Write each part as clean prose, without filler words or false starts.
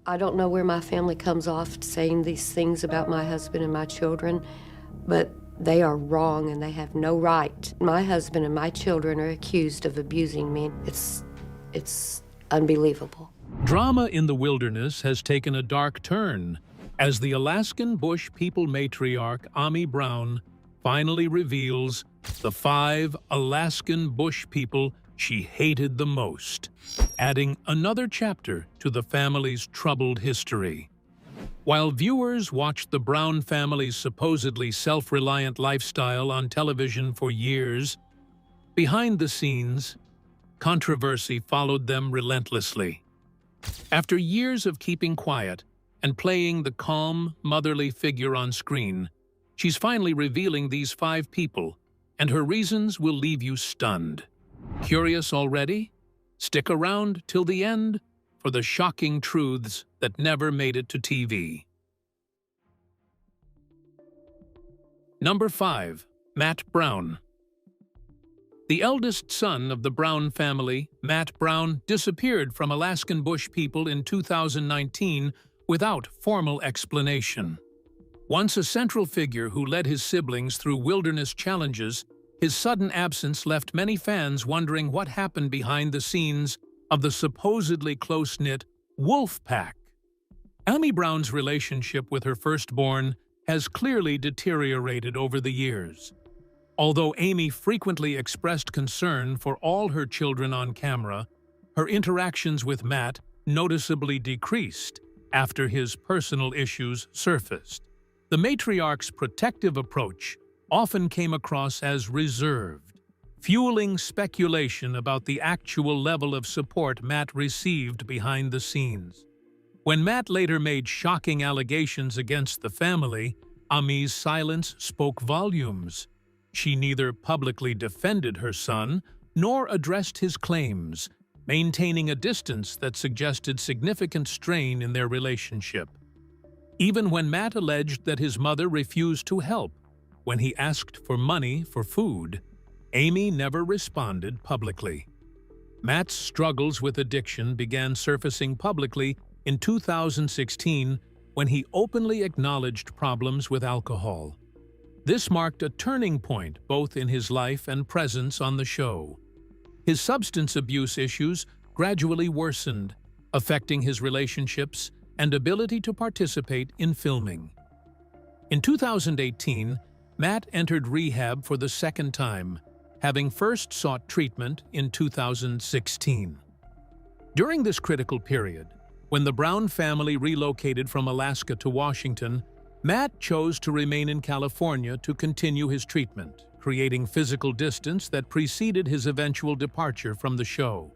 I don't know where my family comes off saying these things about my husband and my children, but they are wrong and they have no right. My husband and my children are accused of abusing me. It's unbelievable. Drama in the wilderness has taken a dark turn as the Alaskan Bush People matriarch, Ami Brown, finally reveals the 5 Alaskan Bush people she hated the most, adding another chapter to the family's troubled history. While viewers watched the Brown family's supposedly self-reliant lifestyle on television for years, behind the scenes, controversy followed them relentlessly. After years of keeping quiet and playing the calm, motherly figure on screen, she's finally revealing these 5 people, and her reasons will leave you stunned. Curious already? Stick around till the end for the shocking truths that never made it to TV. Number 5. Matt Brown. The eldest son of the Brown family, Matt Brown, disappeared from Alaskan Bush People in 2019 without formal explanation. Once a central figure who led his siblings through wilderness challenges, his sudden absence left many fans wondering what happened behind the scenes of the supposedly close-knit wolf pack. Ami Brown's relationship with her firstborn has clearly deteriorated over the years. Although Amy frequently expressed concern for all her children on camera, her interactions with Matt noticeably decreased after his personal issues surfaced. The matriarch's protective approach often came across as reserved, fueling speculation about the actual level of support Matt received behind the scenes. When Matt later made shocking allegations against the family, Ami's silence spoke volumes. She neither publicly defended her son nor addressed his claims, maintaining a distance that suggested significant strain in their relationship. Even when Matt alleged that his mother refused to help when he asked for money for food, Amy never responded publicly. Matt's struggles with addiction began surfacing publicly in 2016 when he openly acknowledged problems with alcohol. This marked a turning point both in his life and presence on the show. His substance abuse issues gradually worsened, affecting his relationships and ability to participate in filming. In 2018, Matt entered rehab for the second time, having first sought treatment in 2016. During this critical period, when the Brown family relocated from Alaska to Washington, Matt chose to remain in California to continue his treatment, creating physical distance that preceded his eventual departure from the show.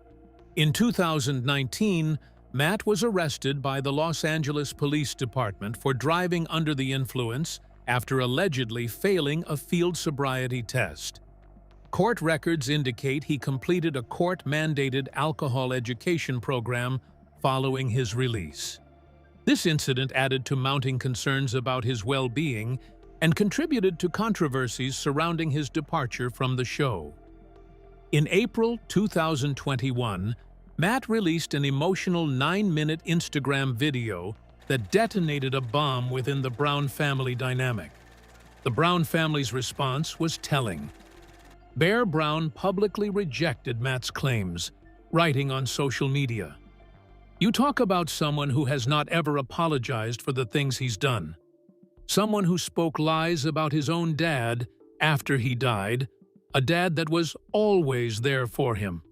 In 2019, Matt was arrested by the Los Angeles Police Department for driving under the influence after allegedly failing a field sobriety test. Court records indicate he completed a court-mandated alcohol education program following his release. This incident added to mounting concerns about his well-being and contributed to controversies surrounding his departure from the show. In April 2021, Matt released an emotional 9-minute Instagram video that detonated a bomb within the Brown family dynamic. The Brown family's response was telling. Bear Brown publicly rejected Matt's claims, writing on social media, "You talk about someone who has not ever apologized for the things he's done. Someone who spoke lies about his own dad after he died, a dad that was always there for him.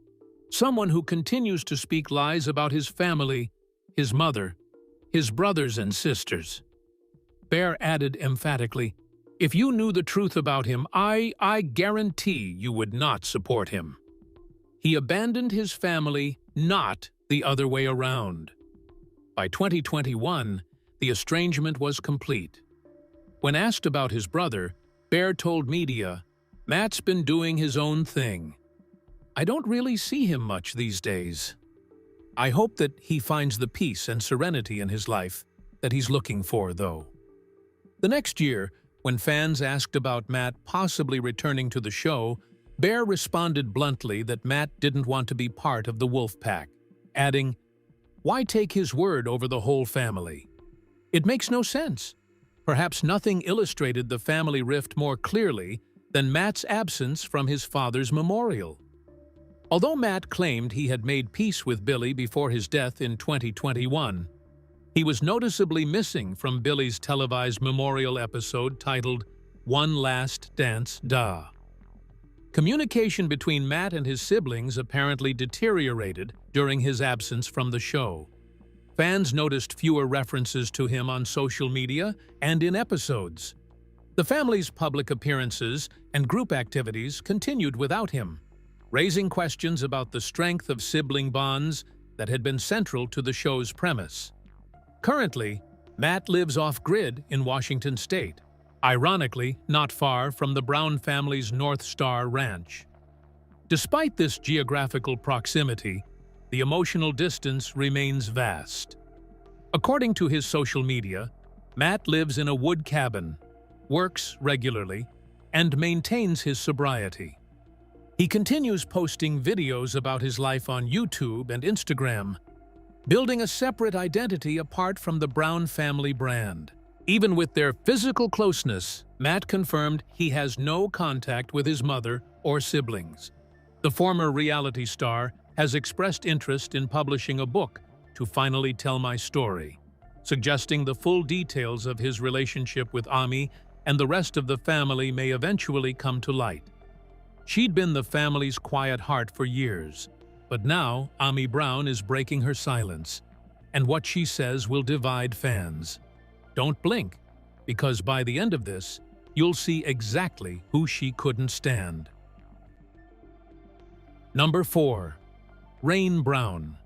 Someone who continues to speak lies about his family, his mother, his brothers and sisters." Bear added emphatically, "If you knew the truth about him, I guarantee you would not support him. He abandoned his family, not the other way around." By 2021, the estrangement was complete. When asked about his brother, Bear told media, "Matt's been doing his own thing. I don't really see him much these days. I hope that he finds the peace and serenity in his life that he's looking for, though." The next year, when fans asked about Matt possibly returning to the show, Bear responded bluntly that Matt didn't want to be part of the wolf pack, adding, Why take his word over the whole family? It makes no sense. Perhaps nothing illustrated the family rift more clearly than Matt's absence from his father's memorial. Although Matt claimed he had made peace with Billy before his death in 2021, he was noticeably missing from Billy's televised memorial episode titled One Last Dance, Da. Communication between Matt and his siblings apparently deteriorated during his absence from the show. Fans noticed fewer references to him on social media and in episodes. The family's public appearances and group activities continued without him, raising questions about the strength of sibling bonds that had been central to the show's premise. Currently, Matt lives off-grid in Washington state, ironically not far from the Brown family's North Star Ranch. Despite this geographical proximity, the emotional distance remains vast. According to his social media, Matt lives in a wood cabin, works regularly, and maintains his sobriety. He continues posting videos about his life on YouTube and Instagram, building a separate identity apart from the Brown family brand. Even with their physical closeness, Matt confirmed he has no contact with his mother or siblings. The former reality star has expressed interest in publishing a book to finally tell my story, suggesting the full details of his relationship with Ami and the rest of the family may eventually come to light. She'd been the family's quiet heart for years, but now Ami Brown is breaking her silence, and what she says will divide fans. Don't blink, because by the end of this, you'll see exactly who she couldn't stand. Number 4. Rain Brown.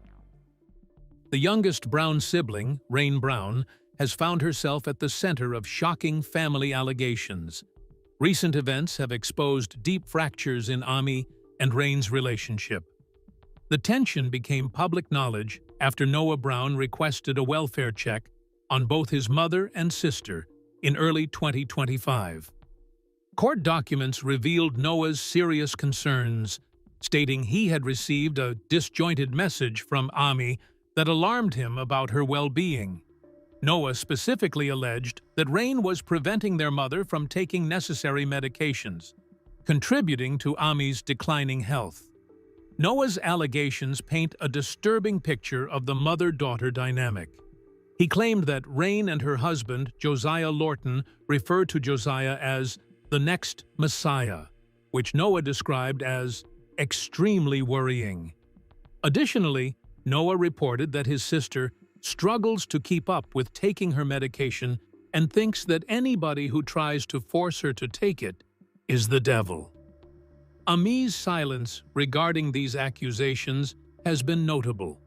The youngest Brown sibling, Rain Brown, has found herself at the center of shocking family allegations. Recent events have exposed deep fractures in Ami and Rain's relationship. The tension became public knowledge after Noah Brown requested a welfare check on both his mother and sister in early 2025. Court documents revealed Noah's serious concerns, stating he had received a disjointed message from Ami that alarmed him about her well-being. Noah specifically alleged that Rain was preventing their mother from taking necessary medications, contributing to Ami's declining health. Noah's allegations paint a disturbing picture of the mother-daughter dynamic. He claimed that Rain and her husband, Josiah Lorton, referred to Josiah as the next Messiah, which Noah described as extremely worrying. Additionally, Noah reported that his sister struggles to keep up with taking her medication and thinks that anybody who tries to force her to take it is the devil. Ami's silence regarding these accusations has been notable.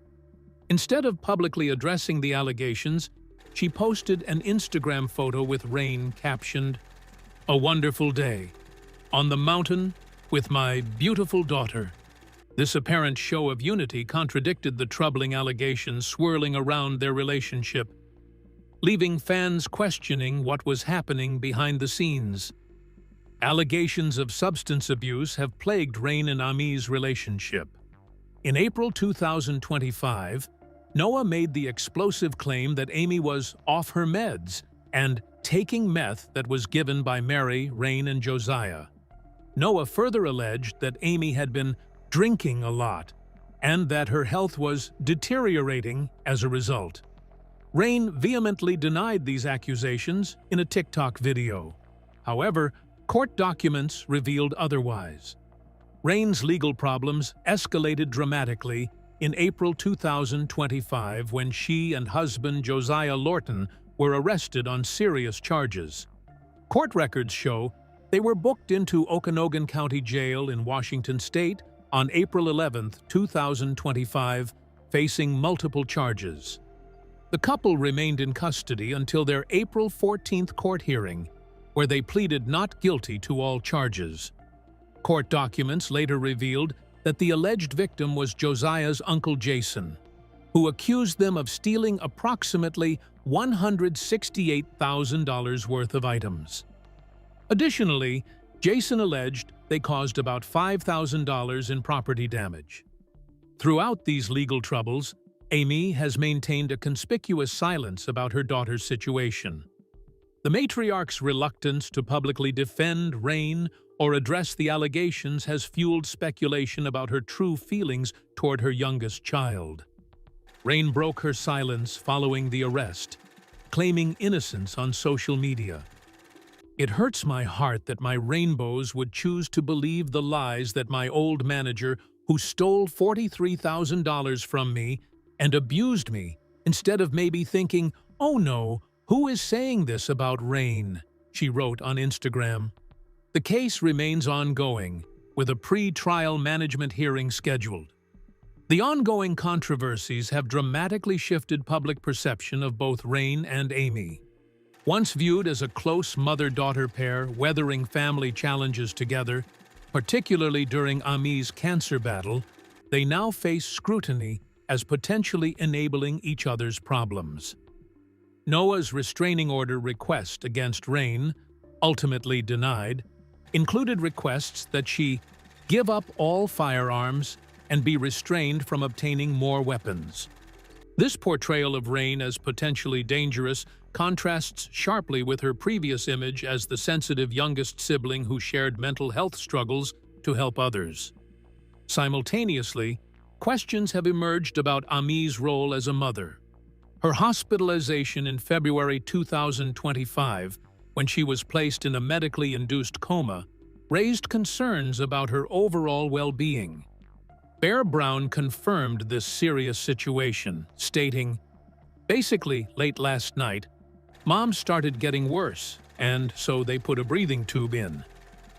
Instead of publicly addressing the allegations, she posted an Instagram photo with Rain captioned, "A wonderful day, on the mountain with my beautiful daughter." This apparent show of unity contradicted the troubling allegations swirling around their relationship, leaving fans questioning what was happening behind the scenes. Allegations of substance abuse have plagued Rain and Ami's relationship. In April 2025, Noah made the explosive claim that Ami was off her meds and taking meth that was given by Mary, Rain, and Josiah. Noah further alleged that Ami had been drinking a lot and that her health was deteriorating as a result. Rain vehemently denied these accusations in a TikTok video. However, court documents revealed otherwise. Rain's legal problems escalated dramatically in April 2025 when she and husband Josiah Lorton were arrested on serious charges. Court records show they were booked into Okanogan County Jail in Washington state on April 11, 2025, facing multiple charges. The couple remained in custody until their April 14th court hearing, where they pleaded not guilty to all charges. Court documents later revealed that the alleged victim was Josiah's uncle Jason, who accused them of stealing approximately $168,000 worth of items. Additionally, Jason alleged they caused about $5,000 in property damage. Throughout these legal troubles, Amy has maintained a conspicuous silence about her daughter's situation. The matriarch's reluctance to publicly defend Rain or address the allegations has fueled speculation about her true feelings toward her youngest child. Rain broke her silence following the arrest, claiming innocence on social media. "It hurts my heart that my rainbows would choose to believe the lies that my old manager, who stole $43,000 from me and abused me, instead of maybe thinking, 'Oh no, who is saying this about Rain?'" she wrote on Instagram. The case remains ongoing, with a pre-trial management hearing scheduled. The ongoing controversies have dramatically shifted public perception of both Rain and Amy. Once viewed as a close mother-daughter pair weathering family challenges together, particularly during Amy's cancer battle, they now face scrutiny as potentially enabling each other's problems. Noah's restraining order request against Rain, ultimately denied, included requests that she give up all firearms and be restrained from obtaining more weapons. This portrayal of Rain as potentially dangerous contrasts sharply with her previous image as the sensitive youngest sibling who shared mental health struggles to help others. Simultaneously, questions have emerged about Amy's role as a mother. Her hospitalization in February 2025, when she was placed in a medically induced coma, raised concerns about her overall well-being. Bear Brown confirmed this serious situation, stating, "Basically, late last night, Mom started getting worse, and so they put a breathing tube in.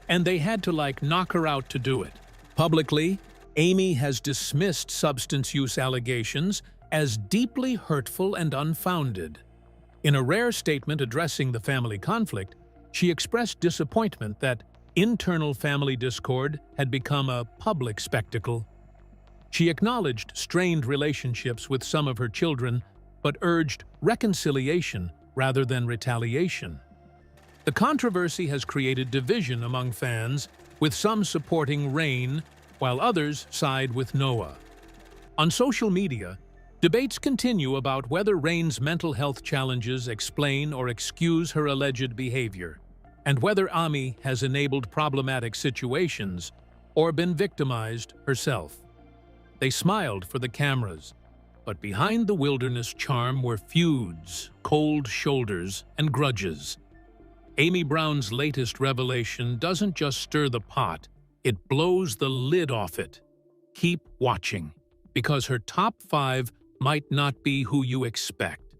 And they had to knock her out to do it." Publicly, Amy has dismissed substance use allegations as deeply hurtful and unfounded. In a rare statement addressing the family conflict, she expressed disappointment that internal family discord had become a public spectacle. She acknowledged strained relationships with some of her children, but urged reconciliation rather than retaliation. The controversy has created division among fans, with some supporting Rain, while others side with Noah. On social media, debates continue about whether Rain's mental health challenges explain or excuse her alleged behavior, and whether Amy has enabled problematic situations or been victimized herself. They smiled for the cameras, but behind the wilderness charm were feuds, cold shoulders, and grudges. Amy Brown's latest revelation doesn't just stir the pot, it blows the lid off it. Keep watching, because her top 5 might not be who you expect.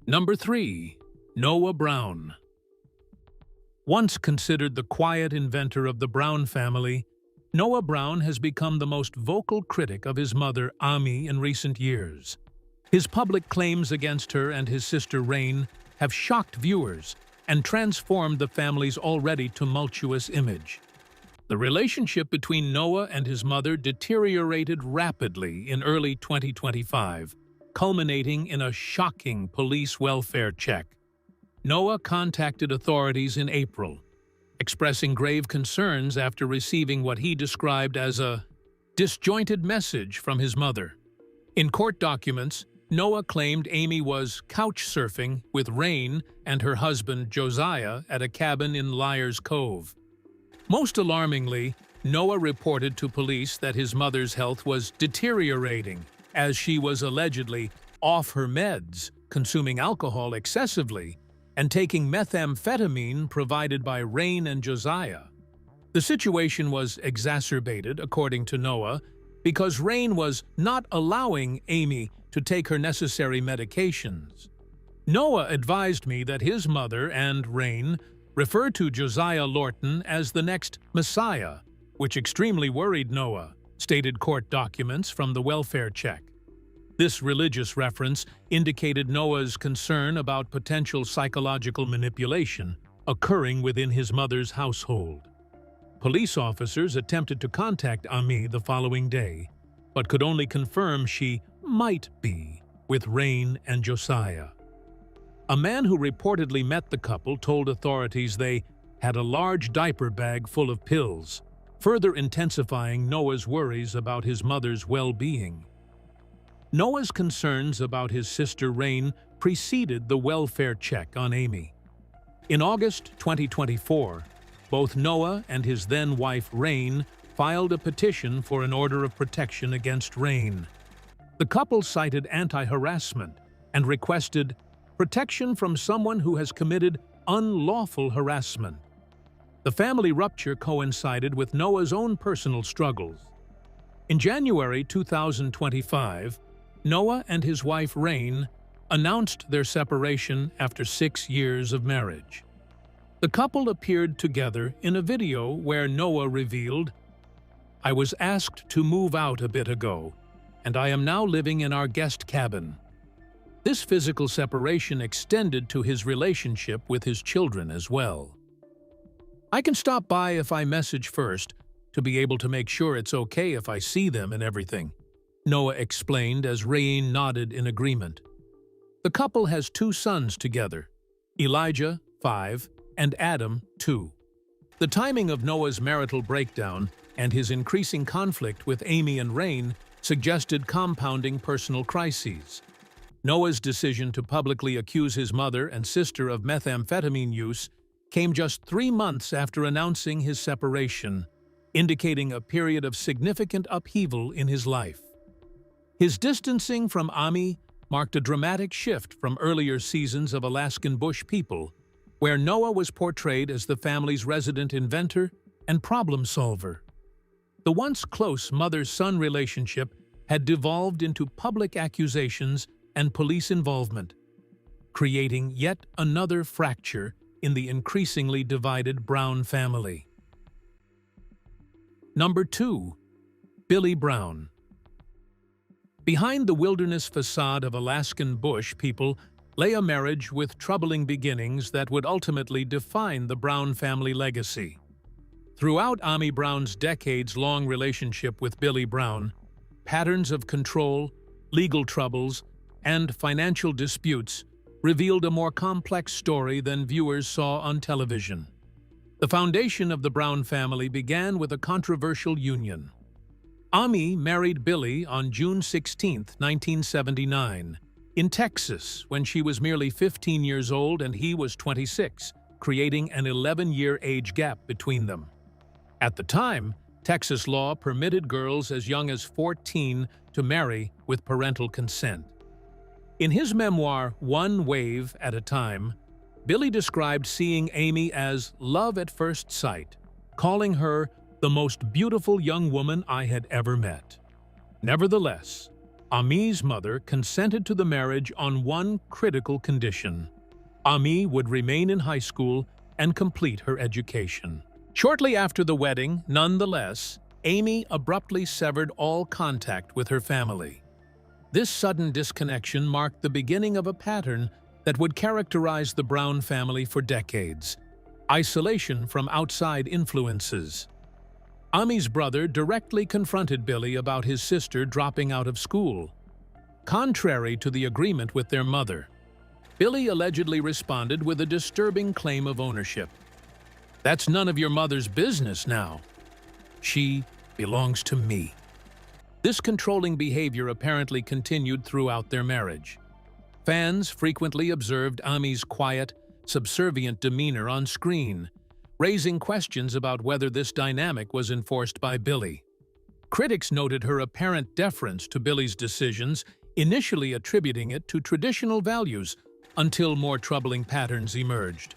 Number 3. Noah Brown. Once considered the quiet inventor of the Brown family, Noah Brown has become the most vocal critic of his mother, Amy, in recent years. His public claims against her and his sister Rain have shocked viewers and transformed the family's already tumultuous image. The relationship between Noah and his mother deteriorated rapidly in early 2025, culminating in a shocking police welfare check. Noah contacted authorities in April, expressing grave concerns after receiving what he described as a disjointed message from his mother. In court documents, Noah claimed Amy was couch surfing with Rain and her husband Josiah at a cabin in Liar's Cove. Most alarmingly, Noah reported to police that his mother's health was deteriorating as she was allegedly off her meds, consuming alcohol excessively, and taking methamphetamine provided by Rain and Josiah. The situation was exacerbated, according to Noah, because Rain was not allowing Amy to take her necessary medications. Noah advised me that his mother and Rain refer to Josiah Lorton as the next Messiah, which extremely worried Noah, stated court documents from the welfare check. This religious reference indicated Noah's concern about potential psychological manipulation occurring within his mother's household. Police officers attempted to contact Amy the following day, but could only confirm she might be with Rain and Josiah. A man who reportedly met the couple told authorities they had a large diaper bag full of pills, further intensifying Noah's worries about his mother's well-being. Noah's concerns about his sister Rain preceded the welfare check on Amy. In August 2024, both Noah and his then-wife Rain filed a petition for an order of protection against Rain. The couple cited anti-harassment and requested protection from someone who has committed unlawful harassment. The family rupture coincided with Noah's own personal struggles. In January 2025, Noah and his wife Rain announced their separation after 6 years of marriage. The couple appeared together in a video where Noah revealed, "I was asked to move out a bit ago, and I am now living in our guest cabin." This physical separation extended to his relationship with his children as well. "I can stop by if I message first, to be able to make sure it's okay if I see them and everything," Noah explained as Rain nodded in agreement. The couple has 2 sons together, Elijah, 5, and Adam, 2. The timing of Noah's marital breakdown and his increasing conflict with Amy and Rain suggested compounding personal crises. Noah's decision to publicly accuse his mother and sister of methamphetamine use came just 3 months after announcing his separation, indicating a period of significant upheaval in his life. His distancing from Amy marked a dramatic shift from earlier seasons of Alaskan Bush People, where Noah was portrayed as the family's resident inventor and problem solver. The once close mother-son relationship had devolved into public accusations and police involvement, creating yet another fracture in the increasingly divided Brown family. Number 2. Billy Brown. Behind the wilderness facade of Alaskan Bush People lay a marriage with troubling beginnings that would ultimately define the Brown family legacy. Throughout Amy Brown's decades-long relationship with Billy Brown, patterns of control, legal troubles, and financial disputes revealed a more complex story than viewers saw on television. The foundation of the Brown family began with a controversial union. Amy married Billy on June 16, 1979, in Texas when she was merely 15 years old and he was 26, creating an 11-year age gap between them. At the time, Texas law permitted girls as young as 14 to marry with parental consent. In his memoir, One Wave at a Time, Billy described seeing Amy as love at first sight, calling her the most beautiful young woman I had ever met. Nevertheless, Amy's mother consented to the marriage on one critical condition. Amy would remain in high school and complete her education. Shortly after the wedding, nonetheless, Amy abruptly severed all contact with her family. This sudden disconnection marked the beginning of a pattern that would characterize the Brown family for decades: isolation from outside influences. Amy's brother directly confronted Billy about his sister dropping out of school. Contrary to the agreement with their mother, Billy allegedly responded with a disturbing claim of ownership. "That's none of your mother's business now. She belongs to me." This controlling behavior apparently continued throughout their marriage. Fans frequently observed Amy's quiet, subservient demeanor on screen, raising questions about whether this dynamic was enforced by Billy. Critics noted her apparent deference to Billy's decisions, initially attributing it to traditional values, until more troubling patterns emerged.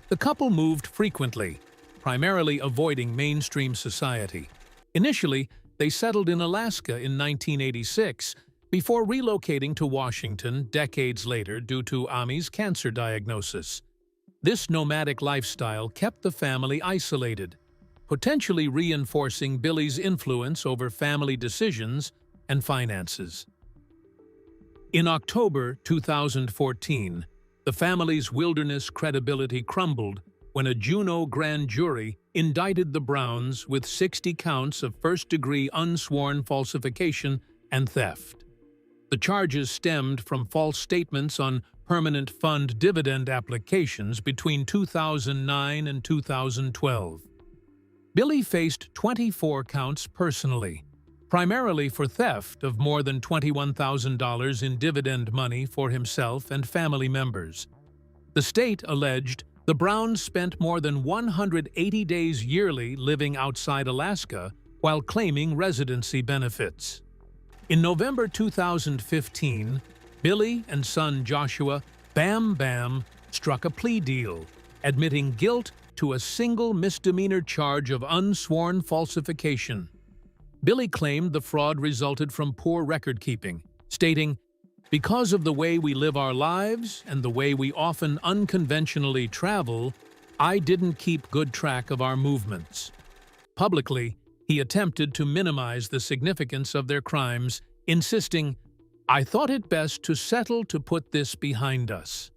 The couple moved frequently, primarily avoiding mainstream society. Initially, they settled in Alaska in 1986, before relocating to Washington decades later due to Amy's cancer diagnosis. This nomadic lifestyle kept the family isolated, potentially reinforcing Billy's influence over family decisions and finances. In October 2014, the family's wilderness credibility crumbled when a Juneau grand jury indicted the Browns with 60 counts of first-degree unsworn falsification and theft. The charges stemmed from false statements on permanent fund dividend applications between 2009 and 2012. Billy faced 24 counts personally, primarily for theft of more than $21,000 in dividend money for himself and family members. The state alleged the Browns spent more than 180 days yearly living outside Alaska while claiming residency benefits. In November 2015, Billy and son Joshua Bam Bam struck a plea deal, admitting guilt to a single misdemeanor charge of unsworn falsification. Billy claimed the fraud resulted from poor record-keeping, stating, "Because of the way we live our lives and the way we often unconventionally travel, I didn't keep good track of our movements." Publicly, he attempted to minimize the significance of their crimes, insisting, "I thought it best to settle to put this behind us."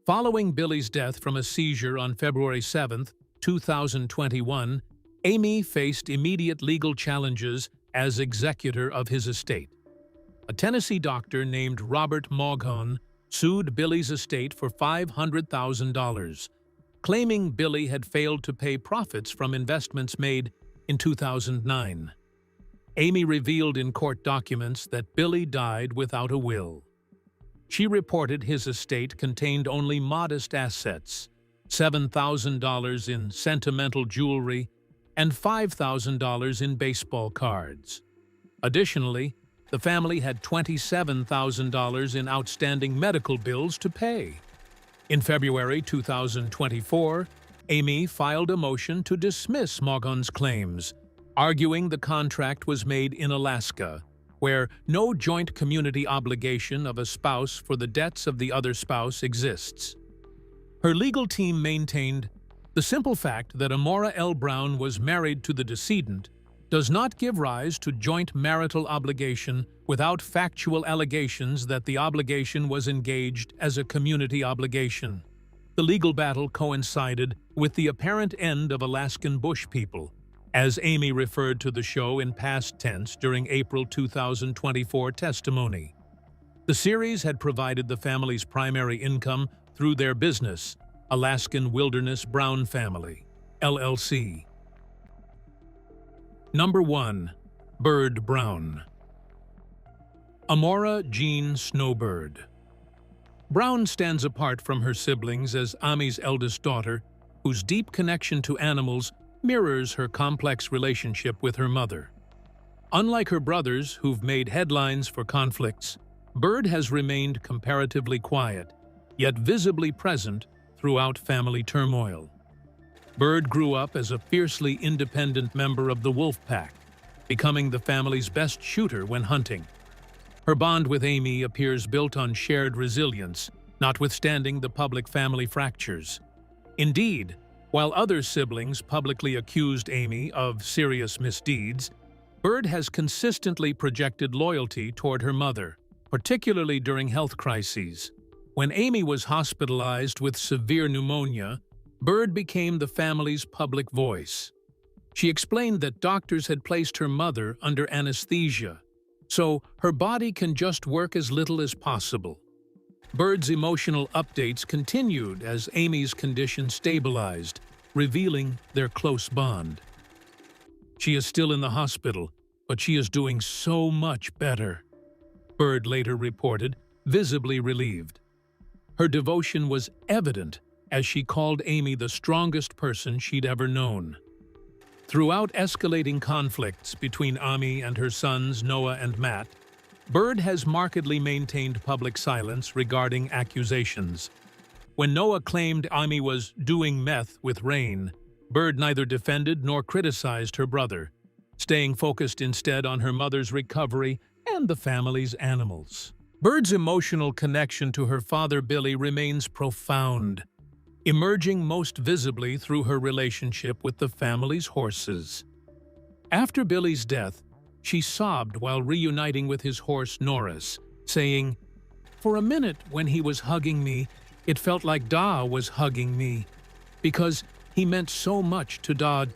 Following Billy's death from a seizure on February 7, 2021, Amy faced immediate legal challenges as executor of his estate. A Tennessee doctor named Robert Moghon sued Billy's estate for $500,000, claiming Billy had failed to pay profits from investments made in 2009. Amy revealed in court documents that Billy died without a will. She reported his estate contained only modest assets, $7,000 in sentimental jewelry and $5,000 in baseball cards. Additionally, the family had $27,000 in outstanding medical bills to pay. In February 2024, Amy filed a motion to dismiss Moghon's claims, arguing the contract was made in Alaska, where no joint community obligation of a spouse for the debts of the other spouse exists. Her legal team maintained the simple fact that Amora L. Brown was married to the decedent does not give rise to joint marital obligation without factual allegations that the obligation was engaged as a community obligation. The legal battle coincided with the apparent end of Alaskan Bush People, as Amy referred to the show in past tense during April 2024 testimony. The series had provided the family's primary income through their business, Alaskan Wilderness Brown Family, LLC. Number 1. Bird Brown. Amora Jean Snowbird. Brown stands apart from her siblings as Amy's eldest daughter, whose deep connection to animals mirrors her complex relationship with her mother. Unlike her brothers, who've made headlines for conflicts, Bird has remained comparatively quiet, yet visibly present throughout family turmoil. Bird grew up as a fiercely independent member of the wolf pack, becoming the family's best shooter when hunting. Her bond with Amy appears built on shared resilience, notwithstanding the public family fractures. Indeed, while other siblings publicly accused Amy of serious misdeeds, Bird has consistently projected loyalty toward her mother, particularly during health crises. When Amy was hospitalized with severe pneumonia, Bird became the family's public voice. She explained that doctors had placed her mother under anesthesia, so her body can just work as little as possible. Bird's emotional updates continued as Amy's condition stabilized, revealing their close bond. "She is still in the hospital, but she is doing so much better," Bird later reported, visibly relieved. Her devotion was evident as she called Amy the strongest person she'd ever known. Throughout escalating conflicts between Amy and her sons Noah and Matt, Bird has markedly maintained public silence regarding accusations. When Noah claimed Amy was doing meth with Rain, Bird neither defended nor criticized her brother, staying focused instead on her mother's recovery and the family's animals. Bird's emotional connection to her father Billy remains profound, emerging most visibly through her relationship with the family's horses. After Billy's death, she sobbed while reuniting with his horse Norris, saying, "For a minute when he was hugging me, it felt like Da was hugging me, because he meant so much to Da."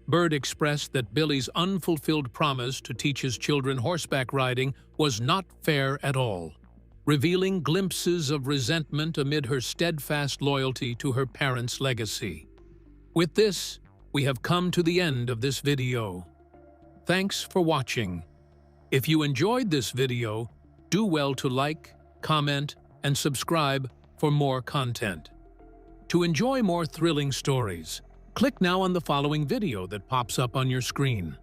Bird expressed that Billy's unfulfilled promise to teach his children horseback riding was not fair at all, revealing glimpses of resentment amid her steadfast loyalty to her parents' legacy. With this, we have come to the end of this video. Thanks for watching. If you enjoyed this video, do well to like, comment, and subscribe for more content. To enjoy more thrilling stories, click now on the following video that pops up on your screen.